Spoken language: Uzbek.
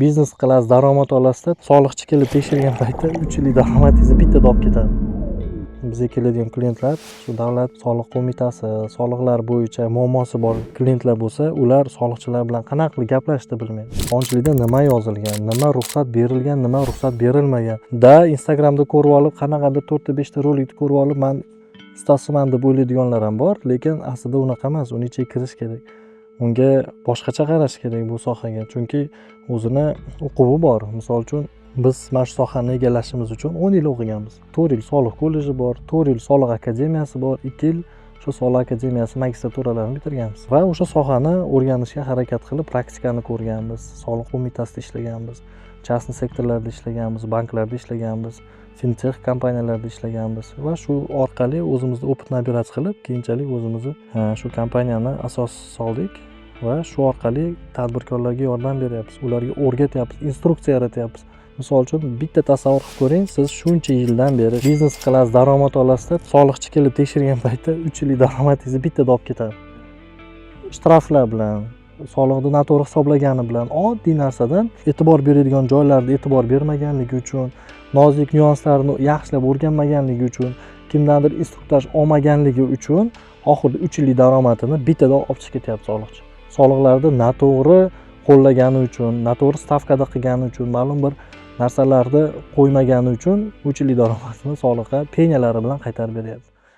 biznes qilasiz, daromad olasiz deb soliqchi kelib tekshirgan paytda 3 yillik daromadingizni bittada olib ketadi. Bizga keladigan klientlar shu davlat soliq qo'mitasi, soliqlar bo'yicha muammosi bor klientlar bo'lsa, ular soliqchilar bilan qanaqa qilib gaplashishni bilmaydi. Qonunchilikda nima yozilgan, nima ruxsat berilgan, nima ruxsat berilmagan. Instagramda ko'rib olib, qanaqadir 4-5 ta rolikni ko'rib olib, men ustasiman deb o'ylaydiganlar ham bor, lekin aslida unaqa emas. Uni ichiga kirish kerak. Unga boshqacha qarash kerak bu sohaga, chunki o'zini o'quvi bor. Misol uchun biz mana shu sohani egallashimiz uchun 10 yil o'qiganmiz. 4 yil soliq kolleji bor, 4 yil soliq akademiyasi bor, 2 yil shu soliq akademiyasi magistraturalarni bitirganmiz va o'sha sohani o'rganishga harakat qilib praktikani ko'rganmiz. Soliq qo'mitasida ishlaganmiz, частный sektorlarda ishlaganmiz, banklarda ishlaganmiz, fintech kompaniyalarda ishlaganmiz va shu orqali o'zimizni opit nabirasi qilib, keyinchalik o'zimizni shu kompaniyani asos soldik va shu orqali tadbirkorlarga yordam beryapmiz, ularga o'rgatyapmiz, instruksiya yaratyapmiz. Misol uchun bitta tasavvur qilib ko'ring, siz shuncha yildan beri biznes qilasiz, daromad olasiz deb soliqchi kelib tekshirgan paytda 3 yillik daromadingizni bittada olib ketadi. Shtraflar bilan, soliqni noto'g'ri hisoblagani bilan, oddiy narsadan e'tibor beradigan joylarda e'tibor bermaganligi uchun, nozik nyuanslarni yaxshilab o'rganmaganligi uchun, kimdandir instruktaj olmaganligi uchun oxirida 3 yillik daromadini bittada olib chiqib ketyapti soliqchi. Soliqlarni noto'g'ri qo'llagani uchun, noto'g'ri stavkada qilgani uchun, ma'lum bir narsalarni qo'ymagani uchun 3 yillik daromadini soliqqa peniyalari bilan qaytarib beryapti.